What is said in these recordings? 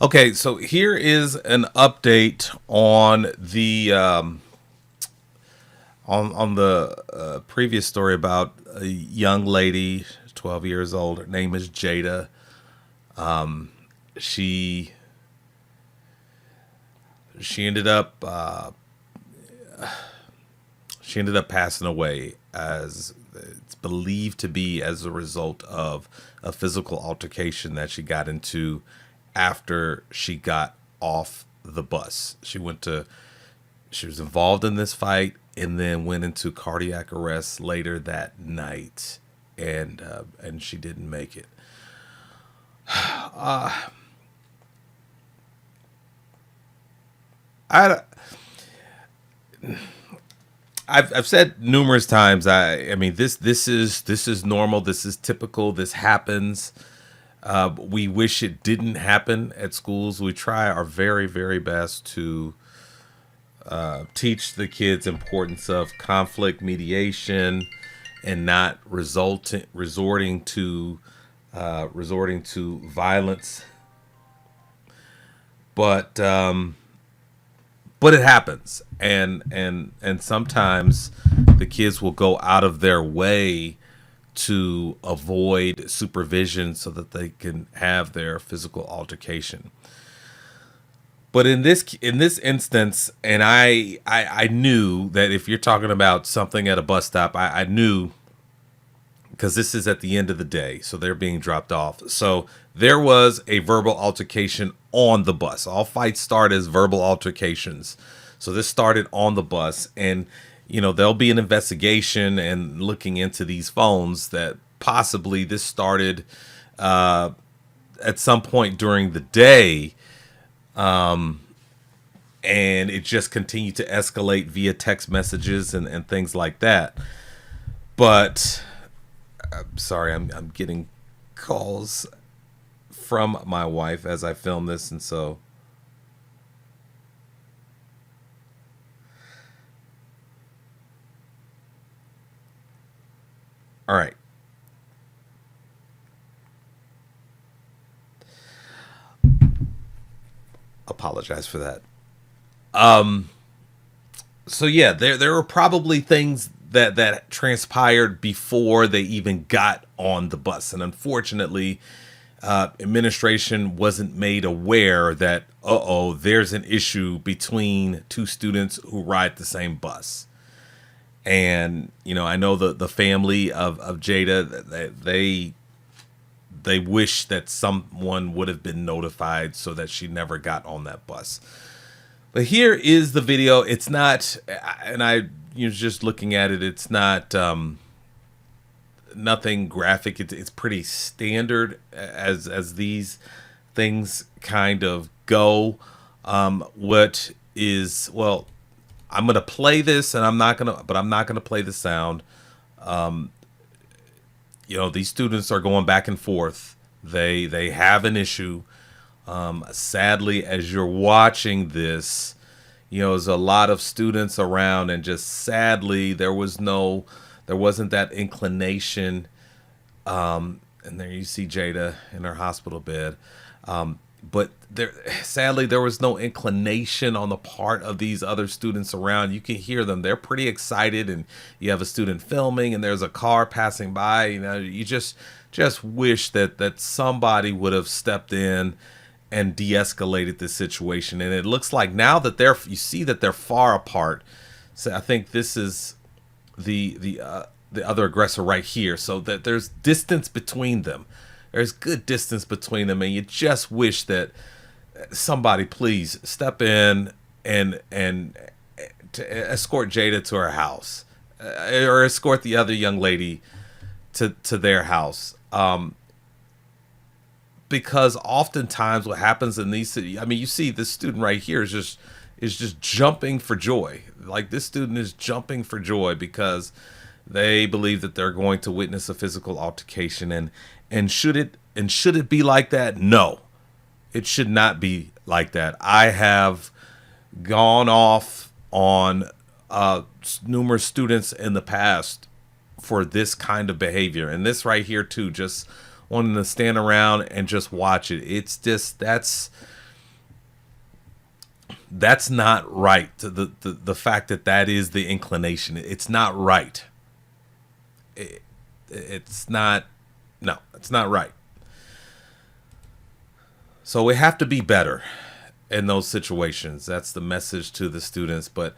Okay, so here is an update on the on the previous story about a young lady, 12 years old. Her name is Jada. She she ended up she ended up passing away, as it's believed to be as a result of a physical altercation that she got into after she got off the bus. She was involved in this fight and then went into cardiac arrest later that night, and she didn't make it. I I've said numerous times. I mean, this is normal. This is typical. This happens. We wish it didn't happen at schools. We try our very best to teach the kids importance of conflict mediation and not resorting to violence. But but it happens, and sometimes the kids will go out of their way to avoid supervision so that they can have their physical altercation. But in this instance, and I knew that if you're talking about something at a bus stop, I knew, because this is at the end of the day, so they're being dropped off. So there was a verbal altercation on the bus. All fights start as verbal altercations. So this started on the bus, and there'll be an investigation and looking into these phones that possibly this started at some point during the day, and it just continued to escalate via text messages and things like that. But sorry, I'm getting calls from my wife as I film this, and so all right. Apologize for that. So yeah, there were probably things that transpired before they even got on the bus, and unfortunately, administration wasn't made aware that there's an issue between two students who ride the same bus. And I know the family of Jada, they wish that someone would have been notified so that she never got on that bus. But here is the video. It's not, and I just looking at it, it's not nothing graphic. It's pretty standard as these things kind of go. What is well, I'm gonna play this, and I'm not gonna play the sound. These students are going back and forth. They have an issue. Sadly, as you're watching this, there's a lot of students around, and just sadly, there wasn't that inclination. And there you see Jada in her hospital bed. But sadly, there was no inclination on the part of these other students around. You can hear them; they're pretty excited, and you have a student filming, and there's a car passing by. You just wish that somebody would have stepped in and de-escalated this situation. And it looks like now that you see that they're far apart. So I think this is the other aggressor right here, so that there's distance between them. There's good distance between them, and you just wish that somebody please step in and to escort Jada to her house, or escort the other young lady to their house. Because oftentimes what happens in these cities, I mean, you see this student right here is just jumping for joy. Like, this student is jumping for joy because they believe that they're going to witness a physical altercation. And should it be like that? No, it should not be like that. I have gone off on numerous students in the past for this kind of behavior, and this right here too, just wanting to stand around and just watch it. It's just That's not right. The fact that that is the inclination, it's not right. It's not. No, it's not right. So we have to be better in those situations. That's the message to the students. But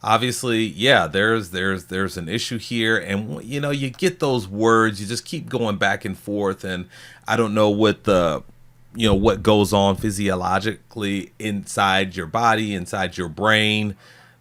obviously, yeah, there's an issue here, and you get those words. You just keep going back and forth, and I don't know what goes on physiologically inside your body, inside your brain.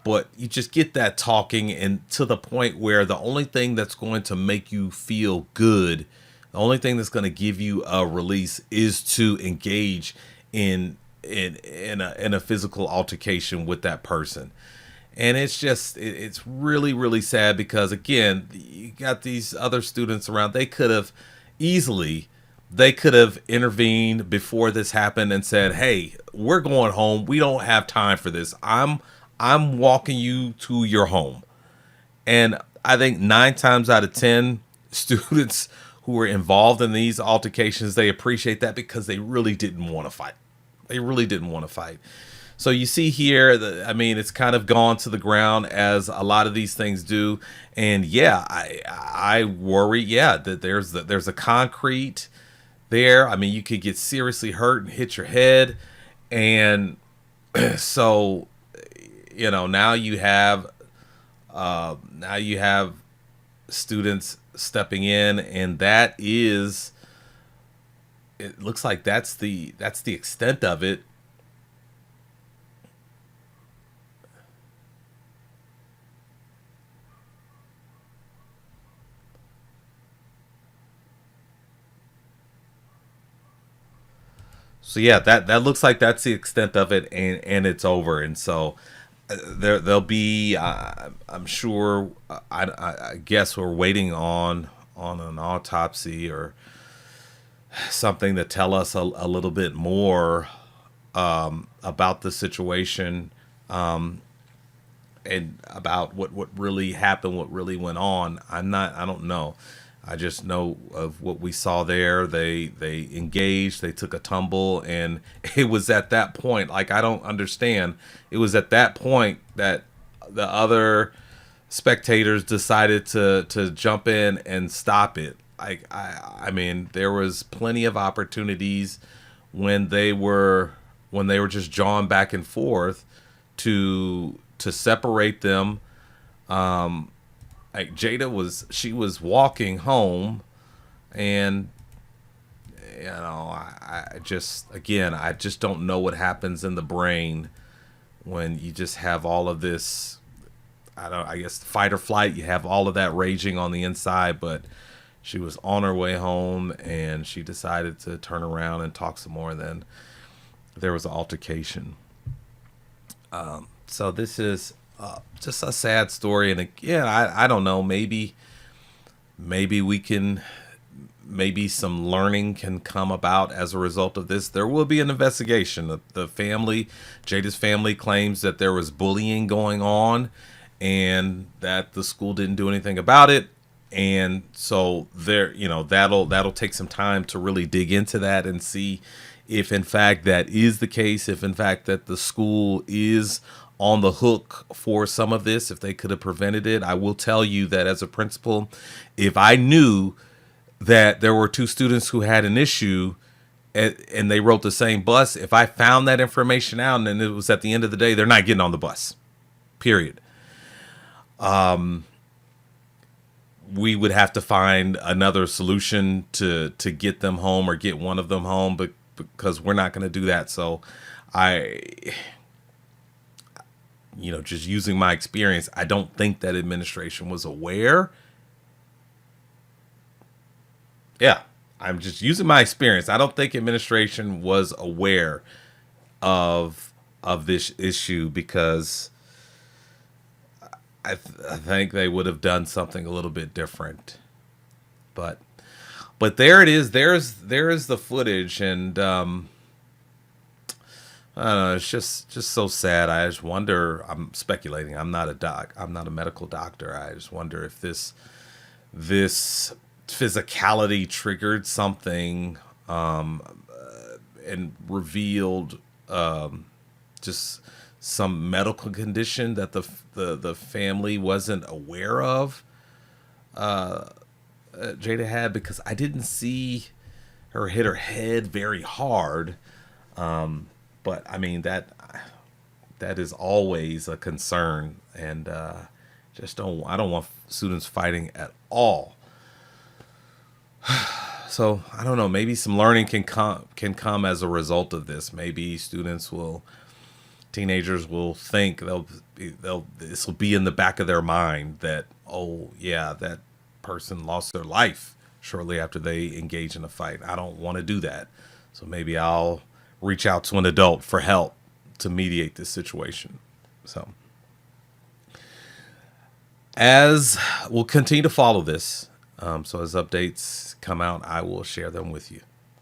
But you just get that talking, and to the point where the only thing that's going to make you feel good, the only thing that's going to give you a release, is to engage in a physical altercation with that person. And it's really, really sad, because again, you got these other students around. Easily they could have intervened before this happened and said, "Hey, we're going home. We don't have time for this. I'm walking you to your home." And I think 9 times out of 10, students who are involved in these altercations, they appreciate that, because they really didn't want to fight. They really didn't want to fight. So you see here, it's kind of gone to the ground, as a lot of these things do. And yeah, I worry, yeah, that there's a concrete there. You could get seriously hurt and hit your head. And so, now you have students stepping in, and it looks like that's the extent of it. So yeah, that looks like that's the extent of it, and it's over. And so there'll be, I'm sure, I guess we're waiting on an autopsy or something to tell us a little bit more about the situation, and about what really happened, what really went on. I don't know. I just know of what we saw there. They engaged, they took a tumble, and it was at that point, like, I don't understand. It was at that point that the other spectators decided to jump in and stop it. There was plenty of opportunities when they were just jawing back and forth to separate them. Like, Jada was walking home, and I just don't know what happens in the brain when you just have all of this. I guess fight or flight. You have all of that raging on the inside, but she was on her way home, and she decided to turn around and talk some more. And then there was an altercation. So this is just a sad story, and again, I don't know. Maybe some learning can come about as a result of this. There will be an investigation. The family, Jada's family, claims that there was bullying going on, and that the school didn't do anything about it. And so that'll take some time to really dig into that and see if in fact that is the case, if in fact that the school is on the hook for some of this, if they could have prevented it. I will tell you that as a principal, if I knew that there were 2 students who had an issue, and they rode the same bus, if I found that information out and it was at the end of the day, they're not getting on the bus, period. We would have to find another solution to get them home, or get one of them home, but because we're not going to do that. So just using my experience, I don't think that administration was aware. Yeah, I'm just using my experience. I don't think administration was aware of this issue, because I think they would have done something a little bit different. But there it is. There is the footage, and I don't know. It's just so sad. I just wonder. I'm speculating. I'm not a medical doctor. I just wonder if this physicality triggered something, and revealed just some medical condition that the family wasn't aware of. Jada had, because I didn't see her hit her head very hard. But I mean that is always a concern, and I don't want students fighting at all. So I don't know. Maybe some learning can come as a result of this. Maybe teenagers will think they'll this will be in the back of their mind that, oh yeah, that person lost their life shortly after they engage in a fight. I don't want to do that. So maybe I'll reach out to an adult for help to mediate this situation. So as we'll continue to follow this, so as updates come out, I will share them with you.